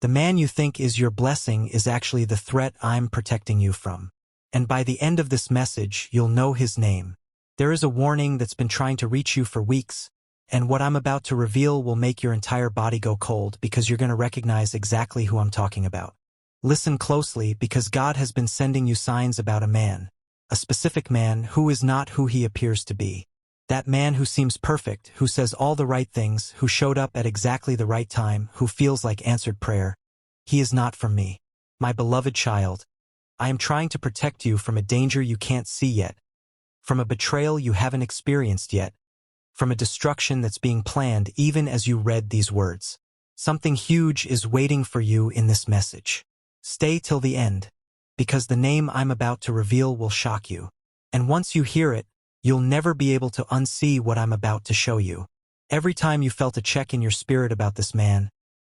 The man you think is your blessing is actually the threat I'm protecting you from. And by the end of this message, you'll know his name. There is a warning that's been trying to reach you for weeks, and what I'm about to reveal will make your entire body go cold because you're going to recognize exactly who I'm talking about. Listen closely because God has been sending you signs about a specific man who is not who he appears to be. That man who seems perfect, who says all the right things, who showed up at exactly the right time, who feels like answered prayer. He is not from me. My beloved child, I am trying to protect you from a danger you can't see yet, from a betrayal you haven't experienced yet, from a destruction that's being planned even as you read these words. Something huge is waiting for you in this message. Stay till the end, because the name I'm about to reveal will shock you. And once you hear it, you'll never be able to unsee what I'm about to show you. Every time you felt a check in your spirit about this man,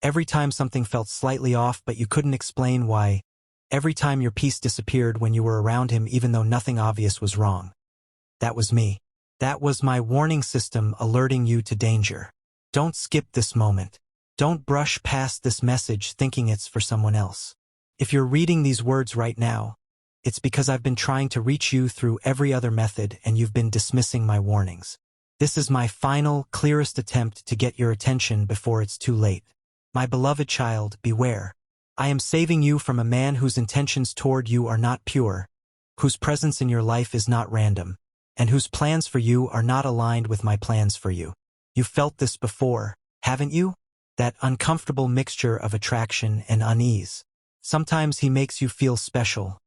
every time something felt slightly off but you couldn't explain why, every time your peace disappeared when you were around him even though nothing obvious was wrong. That was me. That was my warning system alerting you to danger. Don't skip this moment. Don't brush past this message thinking it's for someone else. If you're reading these words right now, it's because I've been trying to reach you through every other method and you've been dismissing my warnings. This is my final, clearest attempt to get your attention before it's too late. My beloved child, beware. I am saving you from a man whose intentions toward you are not pure, whose presence in your life is not random, and whose plans for you are not aligned with my plans for you. You've felt this before, haven't you? That uncomfortable mixture of attraction and unease. Sometimes he makes you feel special,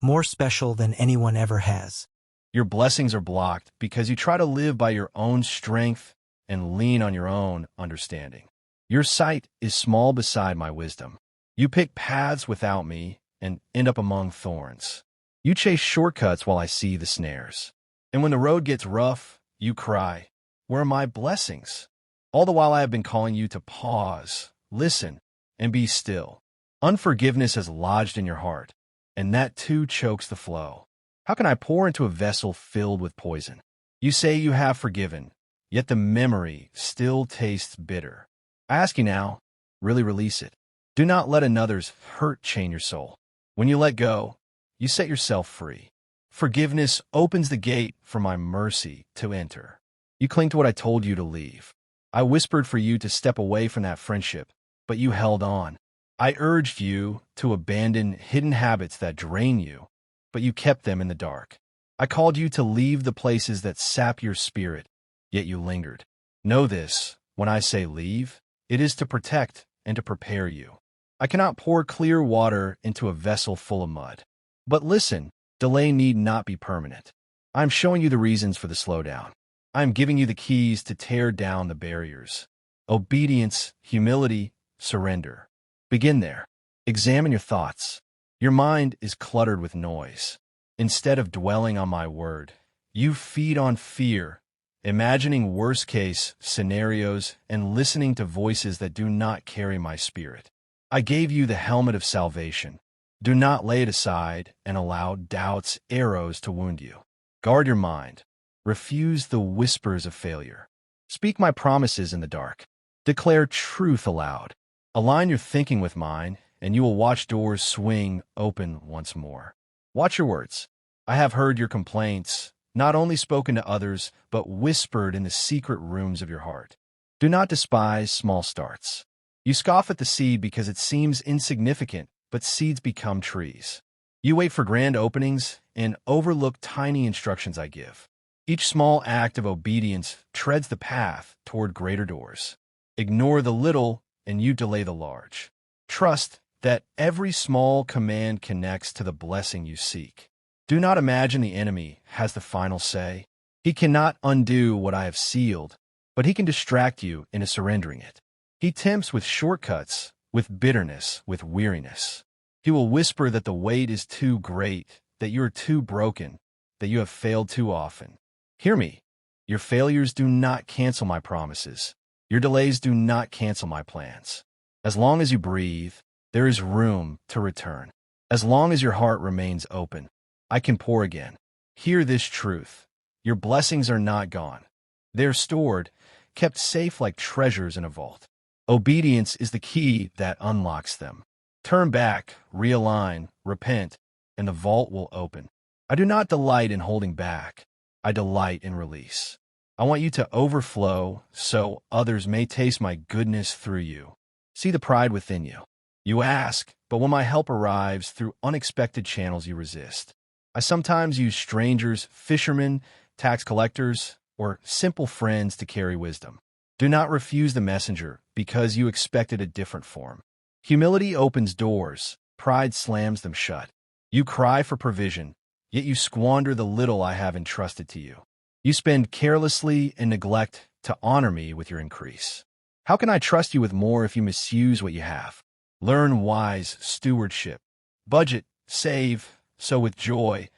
more special than anyone ever has. Your blessings are blocked because you try to live by your own strength and lean on your own understanding. Your sight is small beside my wisdom. You pick paths without me and end up among thorns. You chase shortcuts while I see the snares. And when the road gets rough, you cry, "Where are my blessings?" All the while I have been calling you to pause, listen, and be still. Unforgiveness has lodged in your heart, and that too chokes the flow. How can I pour into a vessel filled with poison? You say you have forgiven, yet the memory still tastes bitter. I ask you now, really release it. Do not let another's hurt chain your soul. When you let go, you set yourself free. Forgiveness opens the gate for my mercy to enter. You cling to what I told you to leave. I whispered for you to step away from that friendship, but you held on. I urged you to abandon hidden habits that drain you, but you kept them in the dark. I called you to leave the places that sap your spirit, yet you lingered. Know this, when I say leave, it is to protect and to prepare you. I cannot pour clear water into a vessel full of mud. But listen, delay need not be permanent. I am showing you the reasons for the slowdown. I am giving you the keys to tear down the barriers. Obedience, humility, surrender. Begin there. Examine your thoughts. Your mind is cluttered with noise. Instead of dwelling on my word, you feed on fear, imagining worst-case scenarios and listening to voices that do not carry my spirit. I gave you the helmet of salvation. Do not lay it aside and allow doubt's arrows to wound you. Guard your mind. Refuse the whispers of failure. Speak my promises in the dark. Declare truth aloud. Align your thinking with mine, and you will watch doors swing open once more. Watch your words. I have heard your complaints, not only spoken to others, but whispered in the secret rooms of your heart. Do not despise small starts. You scoff at the seed because it seems insignificant, but seeds become trees. You wait for grand openings and overlook tiny instructions I give. Each small act of obedience treads the path toward greater doors. Ignore the little, and you delay the large. Trust that every small command connects to the blessing you seek. Do not imagine the enemy has the final say. He cannot undo what I have sealed, but he can distract you into surrendering it. He tempts with shortcuts, with bitterness, with weariness. He will whisper that the weight is too great, that you are too broken, that you have failed too often. Hear me. Your failures do not cancel my promises. Your delays do not cancel my plans. As long as you breathe, there is room to return. As long as your heart remains open, I can pour again. Hear this truth. Your blessings are not gone. They are stored, kept safe like treasures in a vault. Obedience is the key that unlocks them. Turn back, realign, repent, and the vault will open. I do not delight in holding back. I delight in release. I want you to overflow so others may taste my goodness through you. See the pride within you. You ask, but when my help arrives through unexpected channels, you resist. I sometimes use strangers, fishermen, tax collectors, or simple friends to carry wisdom. Do not refuse the messenger because you expected a different form. Humility opens doors, pride slams them shut. You cry for provision, yet you squander the little I have entrusted to you. You spend carelessly and neglect to honor me with your increase. How can I trust you with more if you misuse what you have? Learn wise stewardship. Budget, save, sow with joy,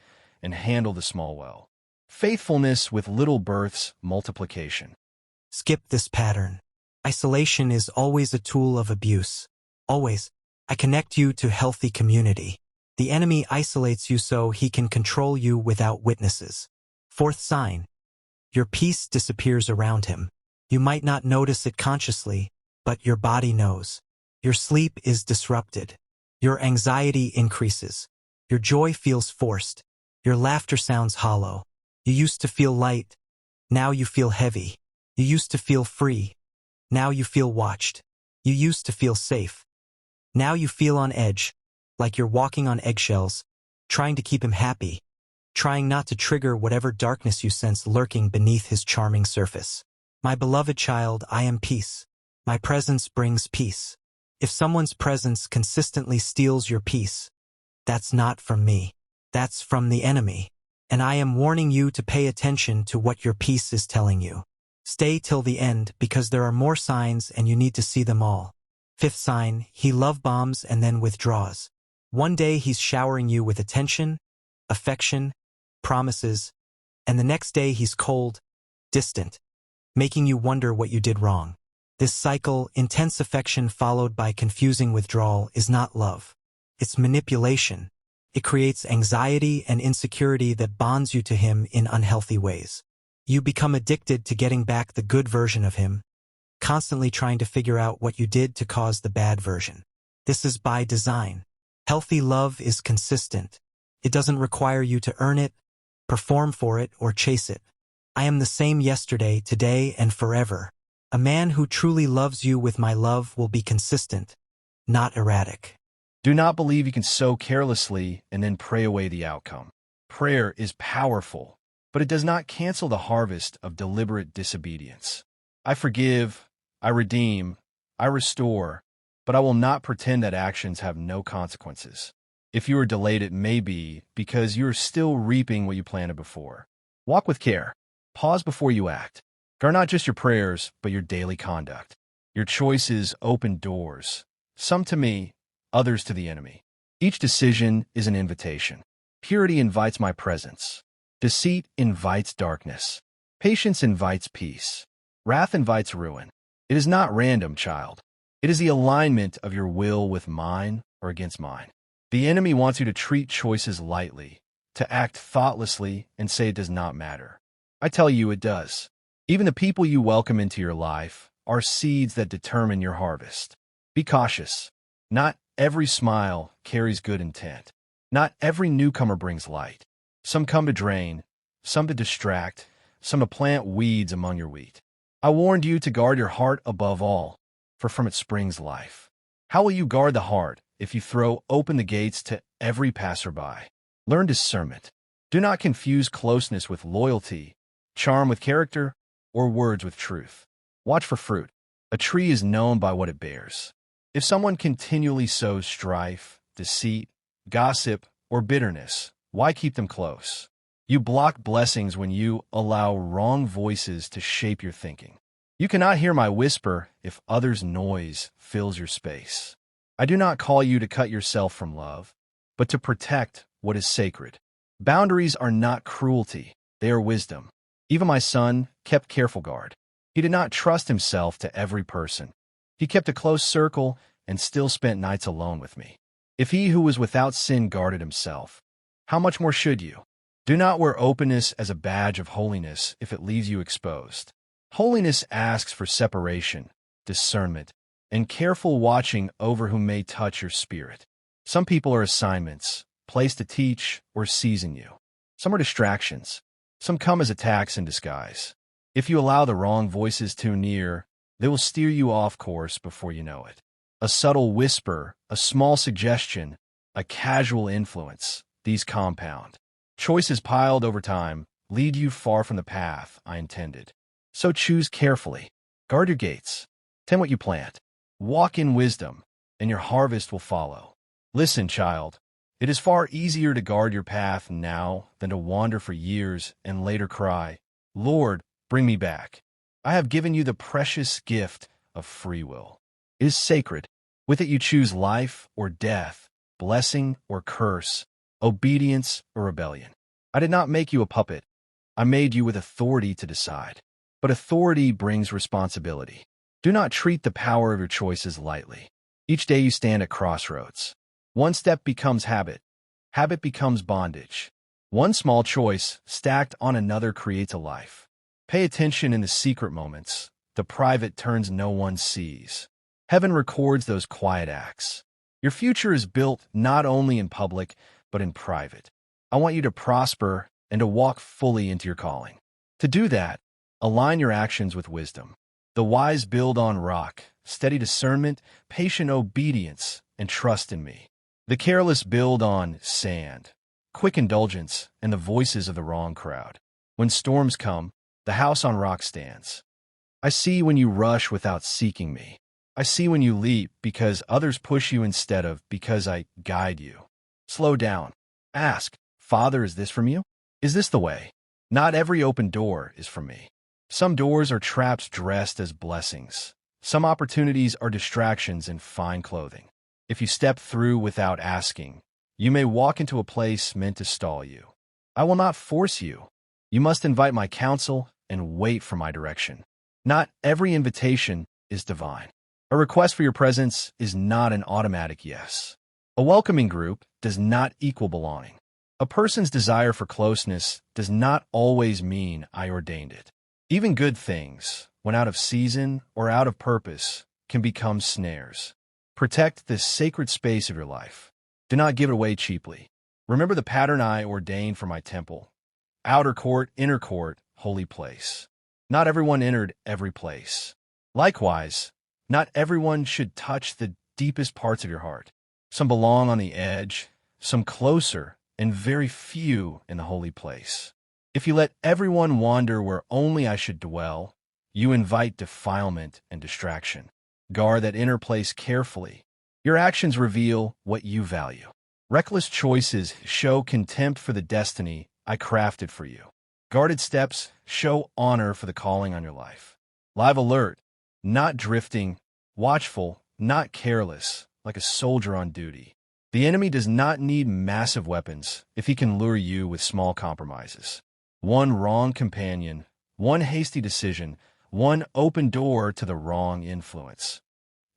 and handle the small well. Faithfulness with little births multiplication. Skip this pattern. Isolation is always a tool of abuse. Always. I connect you to healthy community. The enemy isolates you so he can control you without witnesses. Fourth sign. Your peace disappears around him. You might not notice it consciously, but your body knows. Your sleep is disrupted. Your anxiety increases. Your joy feels forced. Your laughter sounds hollow. You used to feel light. Now you feel heavy. You used to feel free. Now you feel watched. You used to feel safe. Now you feel on edge, like you're walking on eggshells, trying to keep him happy, trying not to trigger whatever darkness you sense lurking beneath his charming surface. My beloved child, I am peace. My presence brings peace. If someone's presence consistently steals your peace, that's not from me. That's from the enemy. And I am warning you to pay attention to what your peace is telling you. Stay till the end because there are more signs and you need to see them all. Fifth sign, he love bombs and then withdraws. One day he's showering you with attention, affection, promises, and the next day he's cold, distant, making you wonder what you did wrong. This cycle, intense affection followed by confusing withdrawal, is not love. It's manipulation. It creates anxiety and insecurity that bonds you to him in unhealthy ways. You become addicted to getting back the good version of him, constantly trying to figure out what you did to cause the bad version. This is by design. Healthy love is consistent. It doesn't require you to earn it, perform for it, or chase it. I am the same yesterday, today, and forever. A man who truly loves you with my love will be consistent, not erratic. Do not believe you can sow carelessly and then pray away the outcome. Prayer is powerful, but it does not cancel the harvest of deliberate disobedience. I forgive, I redeem, I restore, but I will not pretend that actions have no consequences. If you are delayed, it may be because you are still reaping what you planted before. Walk with care. Pause before you act. Guard not just your prayers, but your daily conduct. Your choices open doors, some to me, others to the enemy. Each decision is an invitation. Purity invites my presence. Deceit invites darkness. Patience invites peace. Wrath invites ruin. It is not random, child. It is the alignment of your will with mine or against mine. The enemy wants you to treat choices lightly, to act thoughtlessly and say it does not matter. I tell you it does. Even the people you welcome into your life are seeds that determine your harvest. Be cautious. Not every smile carries good intent. Not every newcomer brings light. Some come to drain, some to distract, some to plant weeds among your wheat. I warned you to guard your heart above all, for from it springs life. How will you guard the heart if you throw open the gates to every passerby? Learn discernment. Do not confuse closeness with loyalty, charm with character, or words with truth. Watch for fruit. A tree is known by what it bears. If someone continually sows strife, deceit, gossip, or bitterness, why keep them close? You block blessings when you allow wrong voices to shape your thinking. You cannot hear my whisper if others' noise fills your space. I do not call you to cut yourself from love, but to protect what is sacred. Boundaries are not cruelty, they are wisdom. Even my son kept careful guard. He did not trust himself to every person. He kept a close circle and still spent nights alone with me. If he who was without sin guarded himself, how much more should you? Do not wear openness as a badge of holiness if it leaves you exposed. Holiness asks for separation, discernment, and careful watching over who may touch your spirit. Some people are assignments, placed to teach or season you. Some are distractions. Some come as attacks in disguise. If you allow the wrong voices too near, they will steer you off course before you know it. A subtle whisper, a small suggestion, a casual influence, these compound. Choices piled over time lead you far from the path I intended. So choose carefully. Guard your gates. Tend what you plant. Walk in wisdom, and your harvest will follow. Listen, child. It is far easier to guard your path now than to wander for years and later cry, "Lord, bring me back." I have given you the precious gift of free will. It is sacred. With it you choose life or death, blessing or curse, obedience or rebellion. I did not make you a puppet. I made you with authority to decide. But authority brings responsibility. Do not treat the power of your choices lightly. Each day you stand at crossroads. One step becomes habit. Habit becomes bondage. One small choice stacked on another creates a life. Pay attention in the secret moments, the private turns no one sees. Heaven records those quiet acts. Your future is built not only in public, but in private. I want you to prosper and to walk fully into your calling. To do that, align your actions with wisdom. The wise build on rock, steady discernment, patient obedience, and trust in me. The careless build on sand, quick indulgence, and the voices of the wrong crowd. When storms come, the house on rock stands. I see when you rush without seeking me. I see when you leap because others push you instead of because I guide you. Slow down. Ask, "Father, is this from you? Is this the way?" Not every open door is from me. Some doors are traps dressed as blessings. Some opportunities are distractions in fine clothing. If you step through without asking, you may walk into a place meant to stall you. I will not force you. You must invite my counsel and wait for my direction. Not every invitation is divine. A request for your presence is not an automatic yes. A welcoming group does not equal belonging. A person's desire for closeness does not always mean I ordained it. Even good things, when out of season or out of purpose, can become snares. Protect this sacred space of your life. Do not give it away cheaply. Remember the pattern I ordained for my temple. Outer court, inner court, holy place. Not everyone entered every place. Likewise, not everyone should touch the deepest parts of your heart. Some belong on the edge, some closer, and very few in the holy place. If you let everyone wander where only I should dwell, you invite defilement and distraction. Guard that inner place carefully. Your actions reveal what you value. Reckless choices show contempt for the destiny I crafted for you. Guarded steps show honor for the calling on your life. Live alert, not drifting, watchful, not careless, like a soldier on duty. The enemy does not need massive weapons if he can lure you with small compromises. One wrong companion, one hasty decision, one open door to the wrong influence.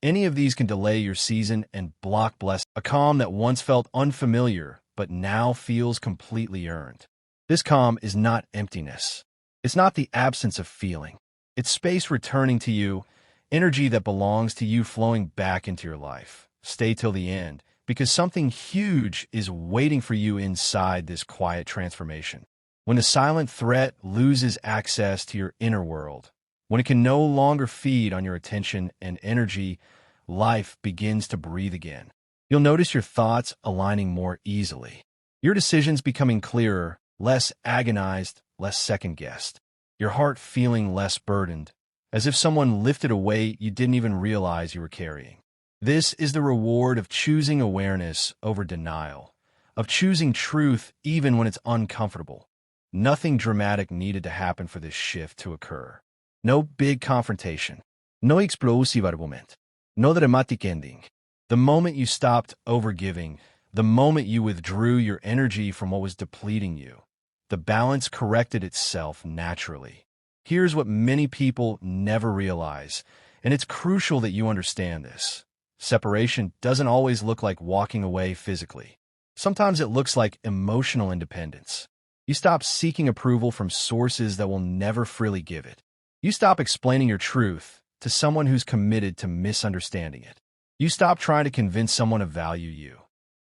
Any of these can delay your season and block blessing. A calm that once felt unfamiliar, but now feels completely earned. This calm is not emptiness. It's not the absence of feeling. It's space returning to you, energy that belongs to you flowing back into your life. Stay till the end, because something huge is waiting for you inside this quiet transformation. When the silent threat loses access to your inner world, when it can no longer feed on your attention and energy, life begins to breathe again. You'll notice your thoughts aligning more easily. Your decisions becoming clearer, less agonized, less second-guessed. Your heart feeling less burdened, as if someone lifted a weight you didn't even realize you were carrying. This is the reward of choosing awareness over denial, of choosing truth even when it's uncomfortable. Nothing dramatic needed to happen for this shift to occur. No big confrontation. No explosive argument. No dramatic ending. The moment you stopped overgiving, the moment you withdrew your energy from what was depleting you, the balance corrected itself naturally. Here's what many people never realize, and it's crucial that you understand this. Separation doesn't always look like walking away physically. Sometimes it looks like emotional independence. You stop seeking approval from sources that will never freely give it. You stop explaining your truth, to someone who's committed to misunderstanding it. You stop trying to convince someone to value you.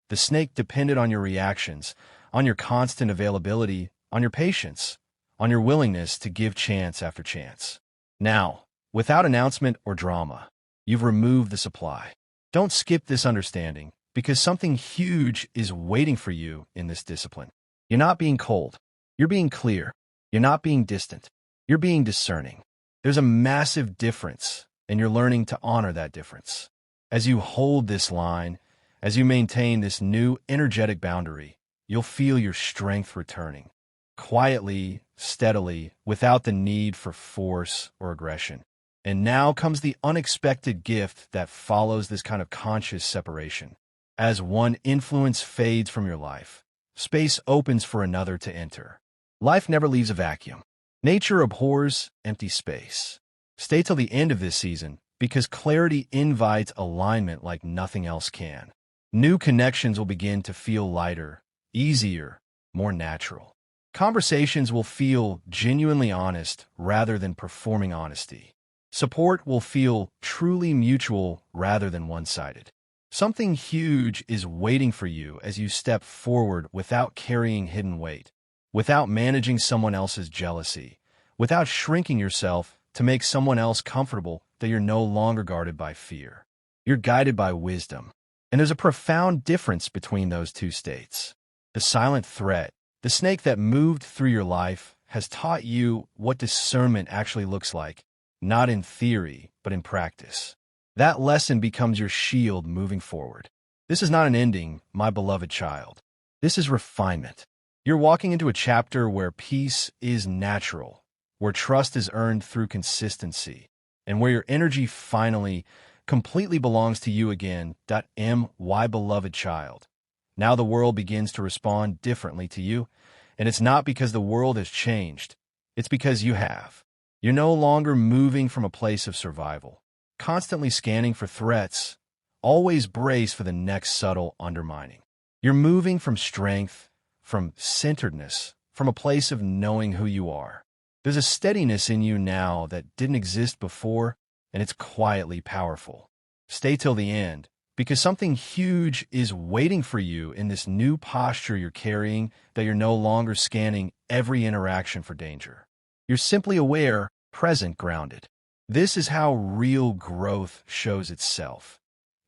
The snake depended on your reactions, on your constant availability, on your patience, on your willingness to give chance after chance. Now, without announcement or drama, you've removed the supply. Don't skip this understanding, because something huge is waiting for you in this discipline. You're not being cold. You're being clear. You're not being distant. You're being discerning. There's a massive difference, and you're learning to honor that difference. As you hold this line, as you maintain this new energetic boundary, you'll feel your strength returning. Quietly, steadily, without the need for force or aggression. And now comes the unexpected gift that follows this kind of conscious separation. As one influence fades from your life, space opens for another to enter. Life never leaves a vacuum. Nature abhors empty space. Stay till the end of this season, because clarity invites alignment like nothing else can. New connections will begin to feel lighter, easier, more natural. Conversations will feel genuinely honest rather than performing honesty. Support will feel truly mutual rather than one-sided. Something huge is waiting for you as you step forward without carrying hidden weight, without managing someone else's jealousy, without shrinking yourself to make someone else comfortable, that you're no longer guarded by fear. You're guided by wisdom. And there's a profound difference between those two states. The silent threat, the snake that moved through your life, has taught you what discernment actually looks like, not in theory, but in practice. That lesson becomes your shield moving forward. This is not an ending, my beloved child. This is refinement. You're walking into a chapter where peace is natural, where trust is earned through consistency, and where your energy finally, completely belongs to you again. My beloved child. Now the world begins to respond differently to you, and it's not because the world has changed. It's because you have. You're no longer moving from a place of survival, constantly scanning for threats, always brace for the next subtle undermining. You're moving from strength, from centeredness, from a place of knowing who you are. There's a steadiness in you now that didn't exist before, and it's quietly powerful. Stay till the end, because something huge is waiting for you in this new posture you're carrying, that you're no longer scanning every interaction for danger. You're simply aware, present, grounded. This is how real growth shows itself,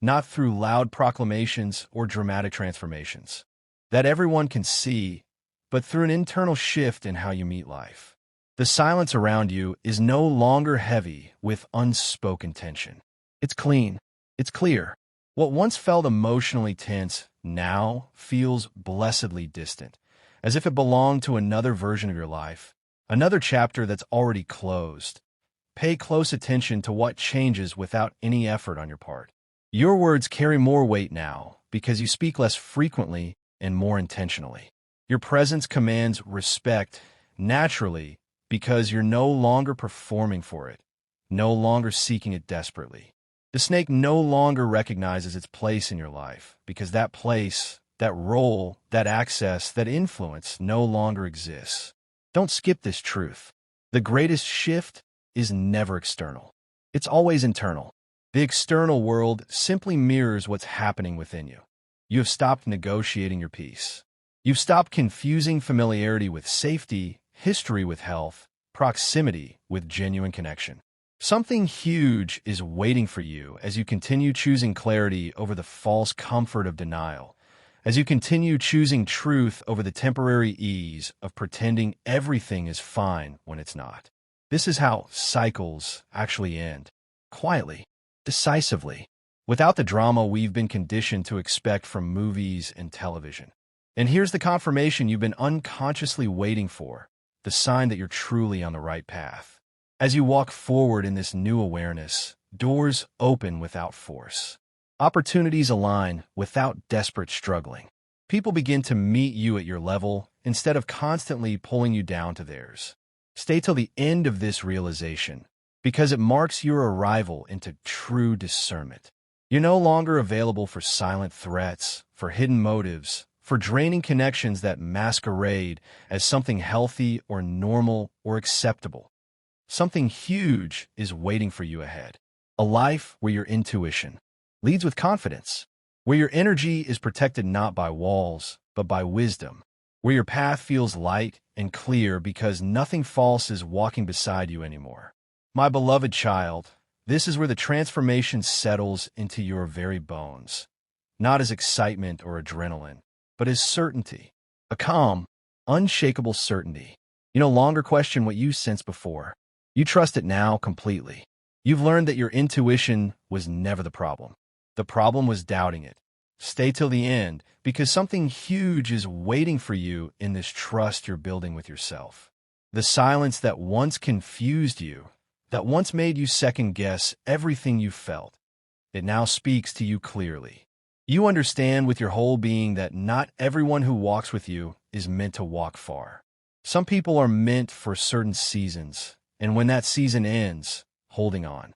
not through loud proclamations or dramatic transformations that everyone can see, but through an internal shift in how you meet life. The silence around you is no longer heavy with unspoken tension. It's clean. It's clear. What once felt emotionally tense now feels blessedly distant, as if it belonged to another version of your life, another chapter that's already closed. Pay close attention to what changes without any effort on your part. Your words carry more weight now because you speak less frequently and more intentionally. Your presence commands respect naturally because you're no longer performing for it, no longer seeking it desperately. The snake no longer recognizes its place in your life because that place, that role, that access, that influence no longer exists. Don't skip this truth. The greatest shift is never external. It's always internal. The external world simply mirrors what's happening within you. You have stopped negotiating your peace. You've stopped confusing familiarity with safety, history with health, proximity with genuine connection. Something huge is waiting for you as you continue choosing clarity over the false comfort of denial, as you continue choosing truth over the temporary ease of pretending everything is fine when it's not. This is how cycles actually end, quietly, decisively, without the drama we've been conditioned to expect from movies and television. And here's the confirmation you've been unconsciously waiting for, the sign that you're truly on the right path. As you walk forward in this new awareness, doors open without force. Opportunities align without desperate struggling. People begin to meet you at your level instead of constantly pulling you down to theirs. Stay till the end of this realization, because it marks your arrival into true discernment. You're no longer available for silent threats, for hidden motives, for draining connections that masquerade as something healthy or normal or acceptable. Something huge is waiting for you ahead. A life where your intuition leads with confidence, where your energy is protected not by walls, but by wisdom, where your path feels light and clear because nothing false is walking beside you anymore. My beloved child, this is where the transformation settles into your very bones, not as excitement or adrenaline, but as certainty, a calm, unshakable certainty. You no longer question what you sensed before. You trust it now completely. You've learned that your intuition was never the problem. The problem was doubting it. Stay till the end, because something huge is waiting for you in this trust you're building with yourself. The silence that once confused you, that once made you second-guess everything you felt, it now speaks to you clearly. You understand with your whole being that not everyone who walks with you is meant to walk far. Some people are meant for certain seasons, and when that season ends, holding on.